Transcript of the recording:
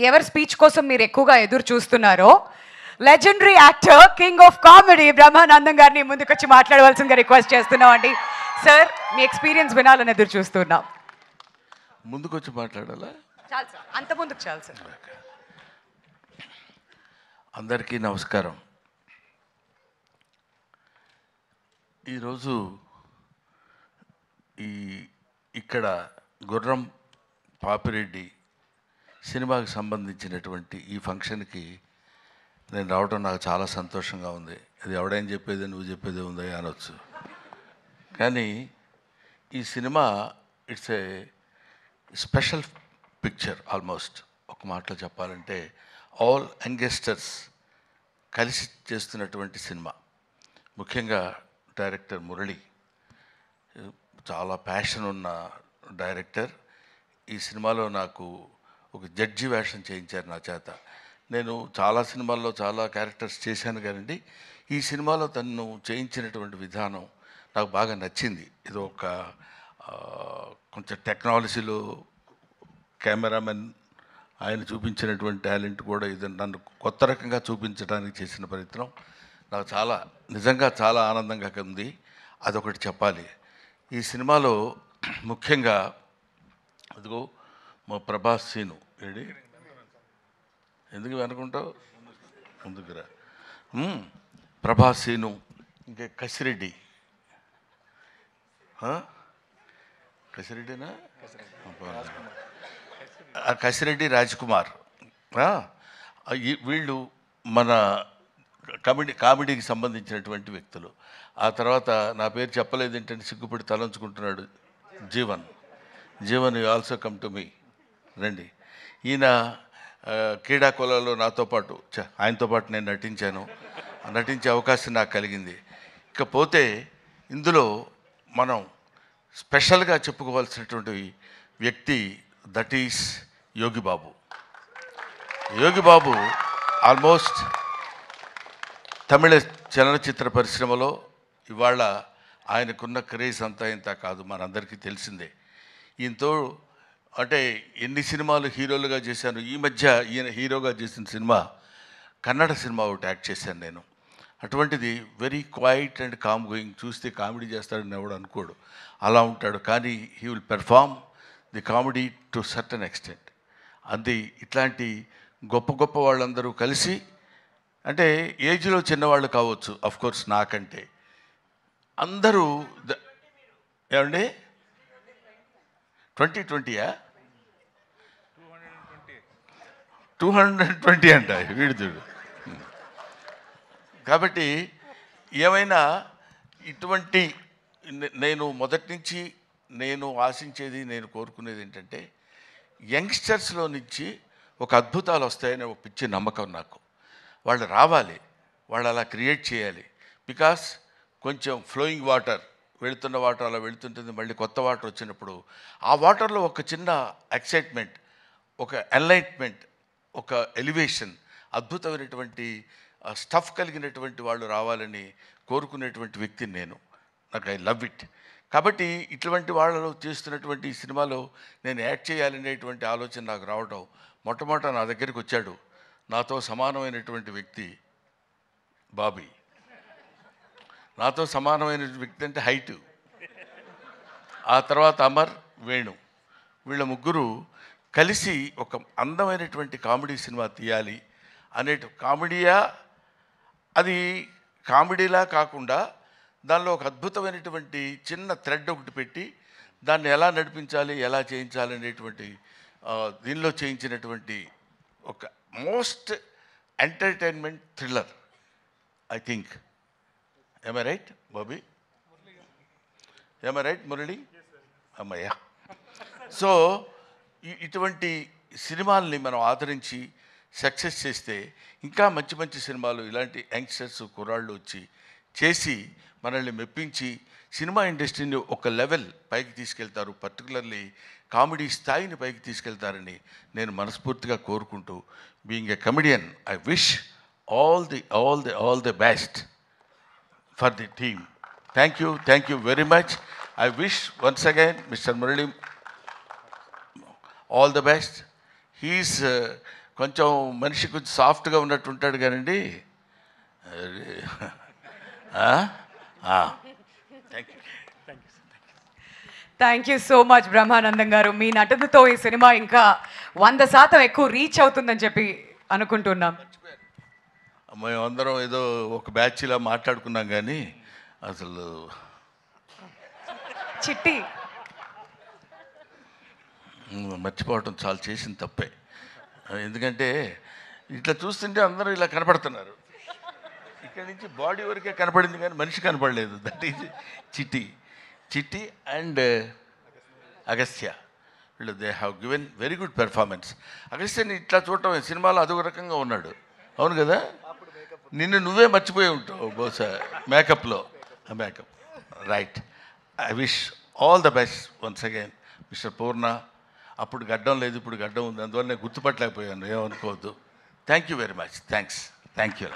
ఎవరి స్పీచ్ కోసం మీరు ఎక్కువగా ఎదురు చూస్తున్నారో legendary actor king of comedy Brahmanandam గారిని ముందుకొచ్చి మాట్లాడవలసిందిగా రిక్వెస్ట్ చేస్తున్నాం అండి. సార్, మీ ఎక్స్పీరియన్స్ వినాలని ఎదురు చూస్తున్నాం. ముందుకొచ్చి మాట్లాడాలా? చాలు సార్, అంత ముందుకు చాలు సార్. అందరికీ నమస్కారం. ఈరోజు ఇక్కడ గుర్రం పాపిరెడ్డి సినిమాకి సంబంధించినటువంటి ఈ ఫంక్షన్కి నేను రావడం నాకు చాలా సంతోషంగా ఉంది. అది ఎవడైనా చెప్పేది నువ్వు చెప్పేది ఉందా అనొచ్చు, కానీ ఈ cinema it's a special picture. Almost ఒక మాటలో చెప్పాలంటే ఆల్ యంగస్టర్స్ కలిసి చేస్తున్నటువంటి సినిమా. ముఖ్యంగా డైరెక్టర్ మురళి చాలా ప్యాషన్ ఉన్న డైరెక్టర్. ఈ సినిమాలో నాకు ఒక జడ్జి వేషం చేయించారు నా చేత. నేను చాలా సినిమాల్లో చాలా క్యారెక్టర్స్ చేశాను కానండి, ఈ సినిమాలో తను చేయించినటువంటి విధానం నాకు బాగా నచ్చింది. ఇది ఒక కొంచెం టెక్నాలజీలో కెమెరామెన్ ఆయన చూపించినటువంటి టాలెంట్ కూడా ఇది నన్ను కొత్త రకంగా చూపించడానికి చేసిన ప్రయత్నం నాకు చాలా నిజంగా చాలా ఆనందంగా ఉంది. అదొకటి చెప్పాలి. ఈ సినిమాలో ముఖ్యంగా అదిగో మా ప్రభాస్ సీను ఏడి ఎందుకు వెనుకుంటావు, ముందుకురా. ప్రభాస్ సీను, ఇంకా కసిరెడ్డి, కసిరెడ్డినా కసిరెడ్డి రాజ్కుమార్, వీళ్ళు మన కామెడీకి సంబంధించినటువంటి వ్యక్తులు. ఆ తర్వాత నా పేరు చెప్పలేదు ఏంటంటే సిగ్గుపడి తలంచుకుంటున్నాడు Jeevan. Jeevan you also come to me, రండి. ఈయన క్రీడాకోళంలో నాతో పాటు ఆయనతో పాటు నేను నటించే అవకాశం నాకు కలిగింది. ఇకపోతే ఇందులో మనం స్పెషల్గా చెప్పుకోవాల్సినటువంటి వ్యక్తి that is Yogi Babu. Yogi Babu almost తమిళ చలనచిత్ర పరిశ్రమలో ఇవాళ ఆయనకున్న క్రేజ్ అంతా ఇంత కాదు, మనందరికీ తెలిసిందే. ఈయనతో అంటే ఎన్ని సినిమాలు హీరోలుగా చేశాను. ఈ మధ్య ఈయన హీరోగా చేసిన సినిమా కన్నడ సినిమా ఒకటి యాక్ట్ చేశాను నేను. అటువంటిది very quiet and calm going. చూస్తే కామెడీ చేస్తాడని ఎవడు అనుకోడు, అలా ఉంటాడు. కానీ he will perform the comedy to certain extent. అది ఇట్లాంటి గొప్ప గొప్ప వాళ్ళందరూ కలిసి, అంటే ఏజ్లో చిన్నవాళ్ళు కావచ్చు అఫ్కోర్స్ నాకంటే, అందరూ ఏమండి 2020యా 220 అంట వీడుతుడు. కాబట్టి ఏమైనా ఇటువంటి నేను మొదటి నుంచి నేను ఆశించేది, నేను కోరుకునేది ఏంటంటే యంగ్స్టర్స్లో నుంచి ఒక అద్భుతాలు వస్తాయనే ఒక పిచ్చి నమ్మకం నాకు. వాళ్ళు రావాలి, వాళ్ళు అలా క్రియేట్ చేయాలి. బికాస్ కొంచెం ఫ్లోయింగ్ వాటర్, వెళుతున్న వాటర్ అలా వెళుతుంటుంది, మళ్ళీ కొత్త వాటర్ వచ్చినప్పుడు ఆ వాటర్లో ఒక చిన్న ఎక్సైట్మెంట్, ఒక ఎన్లైట్మెంట్, ఒక ఎలివేషన్, అద్భుతమైనటువంటి స్టఫ్ కలిగినటువంటి వాళ్ళు రావాలని కోరుకునేటువంటి వ్యక్తిని నేను. నాకు ఐ లవ్ ఇట్. కాబట్టి ఇటువంటి వాళ్ళు చేస్తున్నటువంటి ఈ సినిమాలో నేను యాక్ట్ చేయాలనేటువంటి ఆలోచన నాకు రావడం, మొట్టమొదట నా దగ్గరికి వచ్చాడు నాతో సమానమైనటువంటి వ్యక్తి బాబీ. నాతో సమానమైన వ్యక్తి అంటే హైటు. ఆ తర్వాత అమర్, వేణు, వీళ్ళ ముగ్గురు కలిసి ఒక అందమైనటువంటి కామెడీ సినిమా తీయాలి అనే కామెడీయా, అది కామెడీలా కాకుండా దానిలో ఒక అద్భుతమైనటువంటి చిన్న థ్రెడ్ ఒకటి పెట్టి దాన్ని ఎలా నడిపించాలి, ఎలా చేయించాలి అనేటువంటి దీనిలో చేయించినటువంటి ఒక most entertainment thriller I think. Am I right, Bobby? Am I right, Murali? అమ్మయ్యా. సో ఇటువంటి సినిమాల్ని మనం ఆదరించి సక్సెస్ చేస్తే ఇంకా మంచి మంచి సినిమాలు ఇలాంటి యంగ్స్టర్స్ కుర్రాళ్ళు వచ్చి చేసి మనల్ని మెప్పించి సినిమా ఇండస్ట్రీని ఒక లెవెల్ పైకి తీసుకెళ్తారు, పర్టికులర్లీ కామెడీ స్థాయిని పైకి తీసుకెళ్తారని నేను మనస్ఫూర్తిగా కోరుకుంటూ, being a comedian I wish all the best for the team. Thank you very much. I wish once again Mr. Murali all the best. He's కొంచెం మనిషి కొంచెం సాఫ్ట్గా ఉన్నట్టు ఉంటాడు కానండి. Thank you. Thank you so much Brahmanandam గారు. మీ నటనతో ఈ సినిమా ఇంకా 100% ఎక్కువ రీచ్ అవుతుందని చెప్పి అనుకుంటున్నాం. మేమందరం ఏదో ఒక బ్యాచ్లా మాట్లాడుకున్నాం కానీ అసలు చిట్టి మర్చిపోవటం చాలా చేసిన తప్పే. ఎందుకంటే ఇట్లా చూస్తుంటే అందరూ ఇలా కనపడుతున్నారు. ఇక్కడి నుంచి బాడీ వరకే కనపడింది కానీ మనిషి కనపడలేదు. That is Chitti and Agastya. వీళ్ళు they have given very good performance. అగస్త్యని ఇట్లా చూడటం సినిమాలో అదొక రకంగా ఉన్నాడు. అవును కదా, నిన్ను నువ్వే మర్చిపోయి ఉంటావు బహుశా మేకప్లో. Makeup right. I wish all the best once again mister Purna. అప్పుడు గడ్డం లేదు, ఇప్పుడు గడ్డం ఉంది, అందువల్ల నేను గుర్తుపట్టలేకపోయాను, ఏమనుకోవద్దు. Thank you very much. Thanks. Thank you.